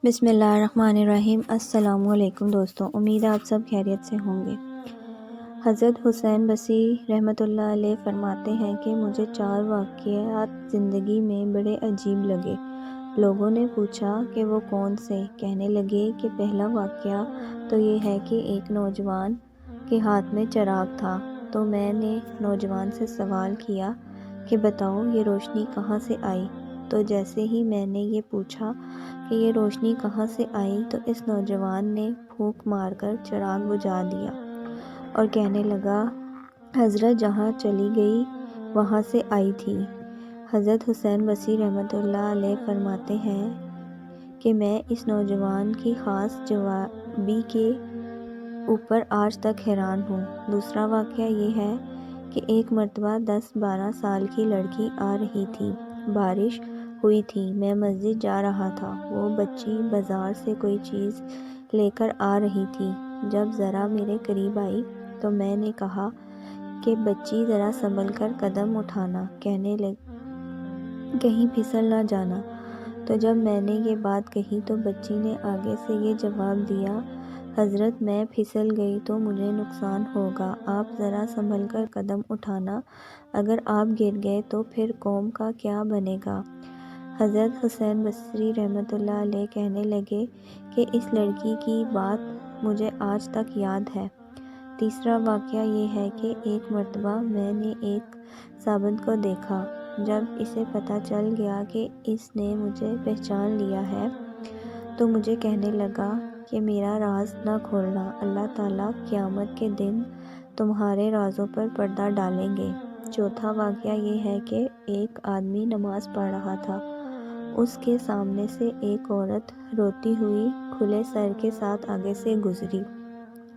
بسم اللہ الرحمن الرحیم۔ السلام علیکم دوستوں، امید ہے آپ سب خیریت سے ہوں گے۔ حضرت حسین بصری رحمۃ اللہ علیہ فرماتے ہیں کہ مجھے 4 واقعات زندگی میں بڑے عجیب لگے۔ لوگوں نے پوچھا کہ وہ کون سے؟ کہنے لگے کہ پہلا واقعہ تو یہ ہے کہ ایک نوجوان کے ہاتھ میں چراغ تھا، تو میں نے نوجوان سے سوال کیا کہ بتاؤ یہ روشنی کہاں سے آئی؟ تو جیسے ہی میں نے یہ پوچھا کہ یہ روشنی کہاں سے آئی تو اس نوجوان نے پھونک مار کر چراغ بجھا دیا اور کہنے لگا حضرت جہاں چلی گئی وہاں سے آئی تھی۔ حضرت حسین بصری رحمۃ اللہ علیہ فرماتے ہیں کہ میں اس نوجوان کی خاص جوابی کے اوپر آج تک حیران ہوں۔ دوسرا واقعہ یہ ہے کہ ایک مرتبہ 10-12 سال کی لڑکی آ رہی تھی، بارش ہوئی تھی، میں مسجد جا رہا تھا، وہ بچی بازار سے کوئی چیز لے کر آ رہی تھی۔ جب ذرا میرے قریب آئی تو میں نے کہا کہ بچی ذرا سنبھل کر قدم اٹھانا، کہیں پھسل نہ جانا۔ تو جب میں نے یہ بات کہی تو بچی نے آگے سے یہ جواب دیا، حضرت میں پھسل گئی تو مجھے نقصان ہوگا، آپ ذرا سنبھل کر قدم اٹھانا، اگر آپ گر گئے تو پھر قوم کا کیا بنے گا؟ حضرت حسین بصری رحمۃ اللہ علیہ کہنے لگے کہ اس لڑکی کی بات مجھے آج تک یاد ہے۔ تیسرا واقعہ یہ ہے کہ ایک مرتبہ میں نے ایک ضابط کو دیکھا، جب اسے پتہ چل گیا کہ اس نے مجھے پہچان لیا ہے تو مجھے کہنے لگا کہ میرا راز نہ کھولنا، اللہ تعالیٰ قیامت کے دن تمہارے رازوں پر پردہ ڈالیں گے۔ چوتھا واقعہ یہ ہے کہ ایک آدمی نماز پڑھ رہا تھا، اس کے سامنے سے ایک عورت روتی ہوئی کھلے سر کے ساتھ آگے سے گزری۔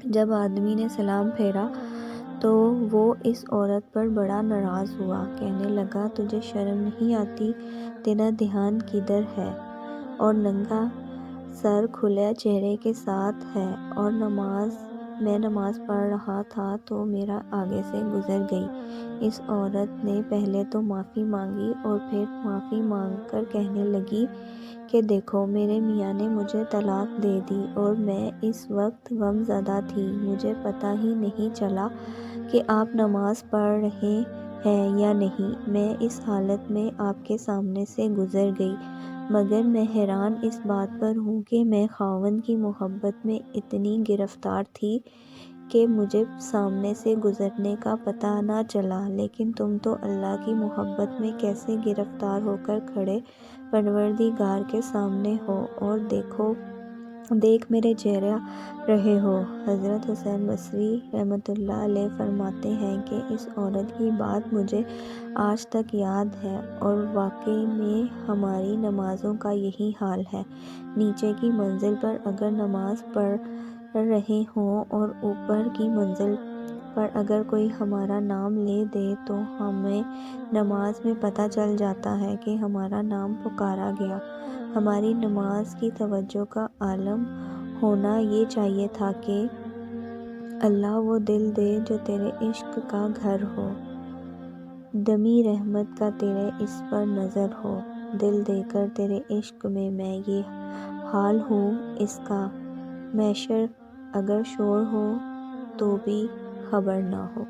جب آدمی نے سلام پھیرا تو وہ اس عورت پر بڑا ناراض ہوا، کہنے لگا تجھے شرم نہیں آتی؟ تیرا دھیان کدھر ہے؟ اور ننگا سر کھلے چہرے کے ساتھ ہے، اور میں نماز پڑھ رہا تھا تو میرا آگے سے گزر گئی۔ اس عورت نے پہلے تو معافی مانگی اور پھر معافی مانگ کر کہنے لگی کہ دیکھو میرے میاں نے مجھے طلاق دے دی اور میں اس وقت غم زدہ تھی، مجھے پتہ ہی نہیں چلا کہ آپ نماز پڑھ رہے ہیں یا نہیں، میں اس حالت میں آپ کے سامنے سے گزر گئی، مگر میں حیران اس بات پر ہوں کہ میں خاوند کی محبت میں اتنی گرفتار تھی کہ مجھے سامنے سے گزرنے کا پتہ نہ چلا، لیکن تم تو اللہ کی محبت میں کیسے گرفتار ہو کر کھڑے پروردگار کے سامنے ہو اور دیکھ میرے چہرہ رہے ہو۔ حضرت حسین بصری رحمۃ اللہ علیہ فرماتے ہیں کہ اس عورت کی بات مجھے آج تک یاد ہے، اور واقعی میں ہماری نمازوں کا یہی حال ہے، نیچے کی منزل پر اگر نماز پڑھ رہے ہوں اور اوپر کی منزل پر اگر کوئی ہمارا نام لے دے تو ہمیں نماز میں پتہ چل جاتا ہے کہ ہمارا نام پکارا گیا۔ ہماری نماز کی توجہ کا عالم ہونا یہ چاہیے تھا کہ اللہ وہ دل دے جو تیرے عشق کا گھر ہو، دمی رحمت کا تیرے اس پر نظر ہو، دل دے کر تیرے عشق میں یہ حال ہوں اس کا، محشر اگر شور ہو تو بھی خبر نہ ہو۔